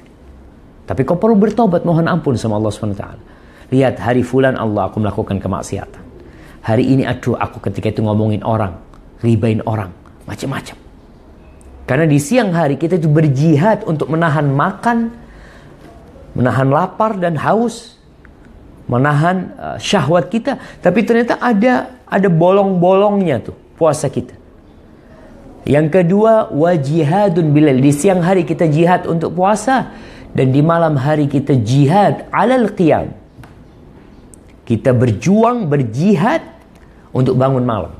Tapi kau perlu bertobat, mohon ampun sama Allah SWT. Lihat, hari fulan Allah aku melakukan kemaksiatan. Hari ini aduh aku ketika itu ngomongin orang, ribain orang, macam-macam. Karena di siang hari kita itu berjihad untuk menahan makan, menahan lapar dan haus, menahan syahwat kita. Tapi ternyata ada bolong-bolongnya tuh puasa kita. Yang kedua, wajihadun bilal. Di siang hari kita jihad untuk puasa, dan di malam hari kita jihad alal qiyam. Kita berjuang, berjihad untuk bangun malam.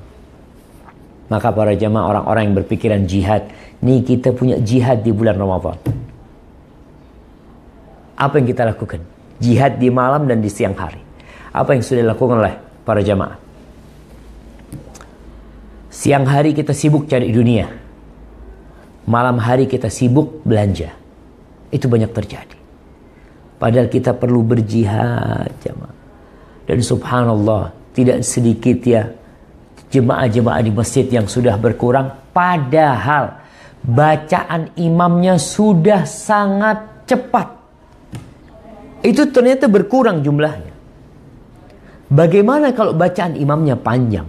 Maka para jamaah, orang-orang yang berpikiran jihad, nih kita punya jihad di bulan Ramadan. Apa yang kita lakukan? Jihad di malam dan di siang hari. Apa yang sudah dilakukan oleh para jamaah? Siang hari kita sibuk cari dunia, malam hari kita sibuk belanja. Itu banyak terjadi. Padahal kita perlu berjihad jemaah. Dan subhanallah, tidak sedikit ya jemaah-jemaah di masjid yang sudah berkurang, padahal bacaan imamnya sudah sangat cepat. Itu ternyata berkurang jumlahnya. Bagaimana kalau bacaan imamnya panjang?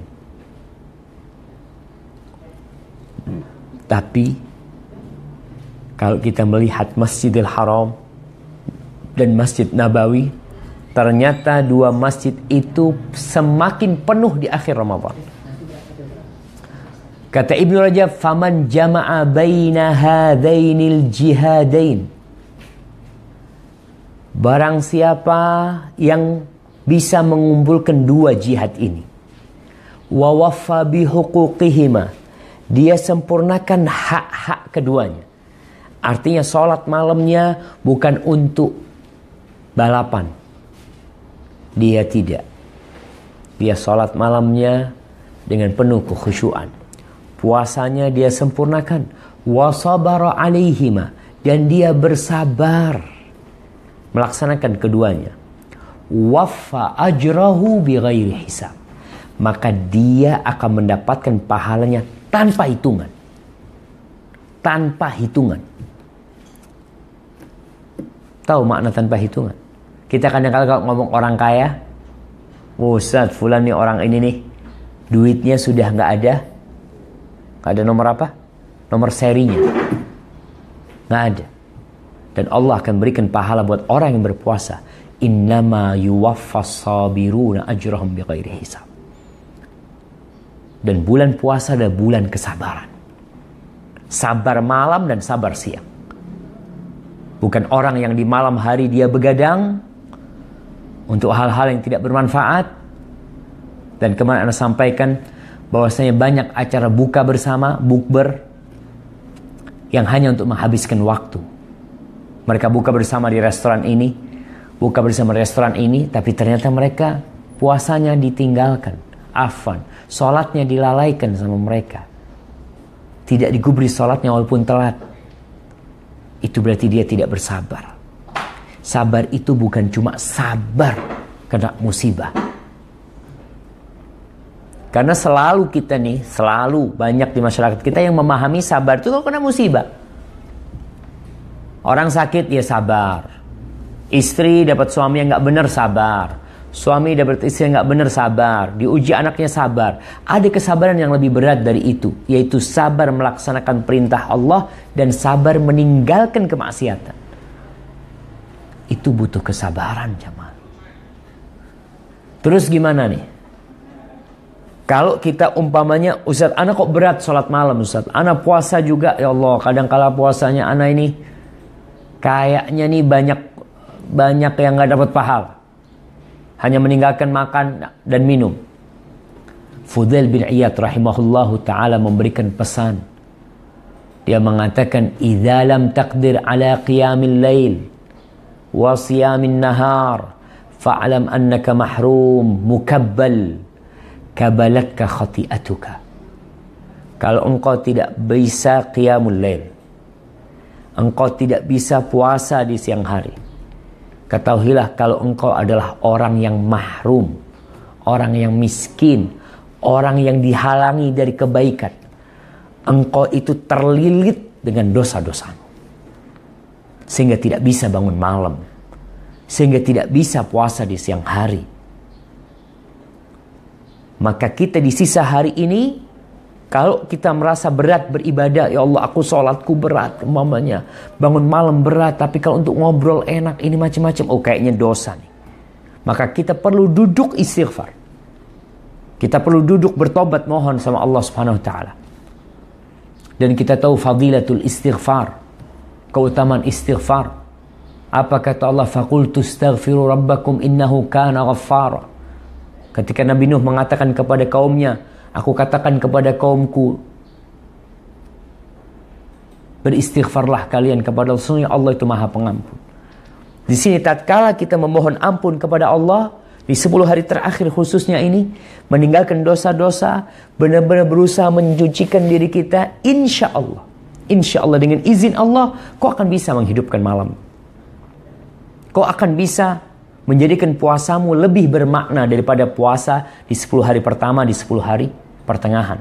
Tapi kalau kita melihat Masjidil Haram dan Masjid Nabawi, ternyata dua masjid itu semakin penuh di akhir Ramadan. Kata Ibnu Rajab, faman jama'a baina hadainil jihadain. Barang siapa yang bisa mengumpulkan dua jihad ini, wa waffa bi huquqihima, dia sempurnakan hak-hak keduanya. Artinya sholat malamnya bukan untuk balapan. Dia tidak. Dia sholat malamnya dengan penuh kekhusyuan. Puasanya dia sempurnakan. Wasabara alaihima. Dan dia bersabar melaksanakan keduanya. Waffa ajrahu bighairi hisab. Maka dia akan mendapatkan pahalanya tanpa hitungan. Tanpa hitungan. Tahu makna tanpa hitungan? Kita kadang-kadang kalau ngomong orang kaya, Ustaz, fulan nih orang ini nih, duitnya sudah nggak ada. Nggak ada nomor apa? Nomor serinya. Nggak ada. Dan Allah akan berikan pahala buat orang yang berpuasa. Innama yuwaffas sabiruna ajrahum bighairi hisab. Dan bulan puasa adalah bulan kesabaran. Sabar malam dan sabar siang. Bukan orang yang di malam hari dia begadang untuk hal-hal yang tidak bermanfaat. Dan kemarin Anda sampaikan bahwasanya banyak acara buka bersama, bukber, yang hanya untuk menghabiskan waktu. Mereka buka bersama di restoran ini, buka bersama restoran ini, tapi ternyata mereka puasanya ditinggalkan. Afwan, sholatnya dilalaikan sama mereka. Tidak digubris sholatnya walaupun telat. Itu berarti dia tidak bersabar. Sabar itu bukan cuma sabar kena musibah. Karena selalu kita nih, selalu banyak di masyarakat kita yang memahami sabar itu kalau kena musibah. Orang sakit ya sabar. Istri dapat suami yang nggak benar sabar. Suami dapat istri yang nggak benar sabar. Diuji anaknya sabar. Ada kesabaran yang lebih berat dari itu, yaitu sabar melaksanakan perintah Allah dan sabar meninggalkan kemaksiatan. Itu butuh kesabaran, jamaah. Terus gimana nih? Kalau kita umpamanya, Ustaz, ana kok berat sholat malam, Ustaz. Ana puasa juga, ya Allah. Kadang-kala puasanya ana ini kayaknya nih banyak yang nggak dapat pahala. Hanya meninggalkan makan dan minum. Fudail bin Iyad rahimahullahu ta'ala memberikan pesan. Dia mengatakan, idza lam taqdir ala qiyamil lail wa siyamin nahar fa'lam annaka mahrum mukabbal kabalatka khati'atuka. Kalau engkau tidak bisa qiyamul lail, engkau tidak bisa puasa di siang hari, ketahuilah kalau engkau adalah orang yang mahrum, orang yang miskin, orang yang dihalangi dari kebaikan. Engkau itu terlilit dengan dosa-dosamu, sehingga tidak bisa bangun malam, sehingga tidak bisa puasa di siang hari. Maka kita di sisa hari ini, kalau kita merasa berat beribadah, ya Allah aku sholatku berat, umpamanya bangun malam berat, tapi kalau untuk ngobrol enak, ini macam-macam, oh kayaknya dosa nih. Maka kita perlu duduk istighfar. Kita perlu duduk bertobat mohon sama Allah Subhanahu wa taala. Dan kita tahu fadilatul istighfar, keutamaan istighfar. Apa kata Allah? Faqultu astaghfiru rabbakum innahu kana ghaffara. Ketika Nabi Nuh mengatakan kepada kaumnya, aku katakan kepada kaumku, beristighfarlah kalian kepada Allah, Allah itu Maha Pengampun. Di sini tatkala kita memohon ampun kepada Allah di 10 hari terakhir khususnya ini, meninggalkan dosa-dosa, benar-benar berusaha mencucikan diri kita, insya Allah dengan izin Allah, kau akan bisa menghidupkan malam. Kau akan bisa menjadikan puasamu lebih bermakna daripada puasa di 10 hari pertama, di 10 hari pertengahan.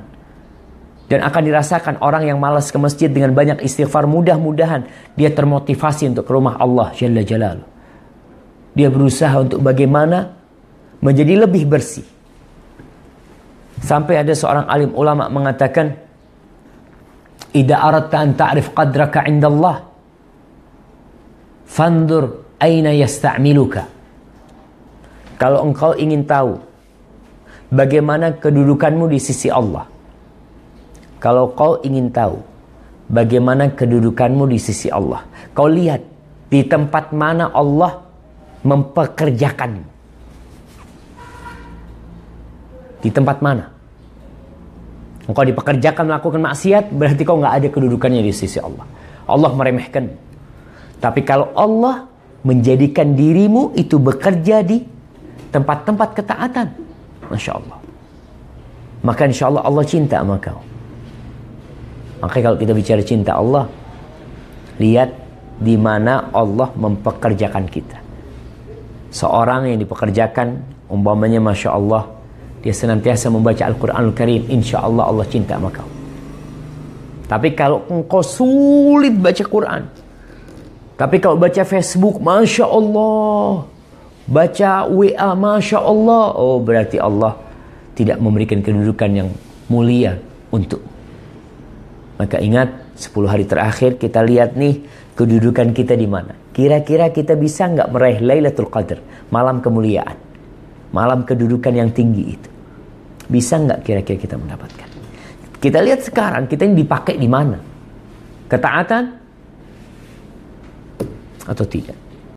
Dan akan dirasakan orang yang malas ke masjid dengan banyak istighfar, mudah-mudahan dia termotivasi untuk ke rumah Allah Jalla Jalaluh. Dia berusaha untuk bagaimana menjadi lebih bersih. Sampai ada seorang alim ulama mengatakan, idza aradta an ta'rif qadraka 'inda Allah, fandur aina yasta'miluka. Kalau engkau ingin tahu bagaimana kedudukanmu di sisi Allah, kalau kau ingin tahu bagaimana kedudukanmu di sisi Allah, kau lihat di tempat mana Allah mempekerjakanmu. Di tempat mana engkau dipekerjakan melakukan maksiat, berarti kau nggak ada kedudukannya di sisi Allah. Allah meremehkan. Tapi kalau Allah menjadikan dirimu itu bekerja di tempat-tempat ketaatan, Masya Allah, maka insya Allah Allah cinta sama kau. Maka kalau kita bicara cinta Allah, lihat di mana Allah mempekerjakan kita. Seorang yang dipekerjakan, umpamanya Masya Allah, dia senantiasa membaca Al-Quranul Karim, insya Allah Allah cinta sama kau. Tapi kalau engkau sulit baca Quran, tapi kalau baca Facebook, Masya Allah, baca WA, Masya Allah, oh berarti Allah tidak memberikan kedudukan yang mulia untuk. Maka ingat, 10 hari terakhir kita lihat nih kedudukan kita di mana. Kira-kira kita bisa nggak meraih Lailatul Qadar, malam kemuliaan, malam kedudukan yang tinggi itu? Bisa nggak kira-kira kita mendapatkan? Kita lihat sekarang kita ini dipakai di mana? Ketaatan atau tidak?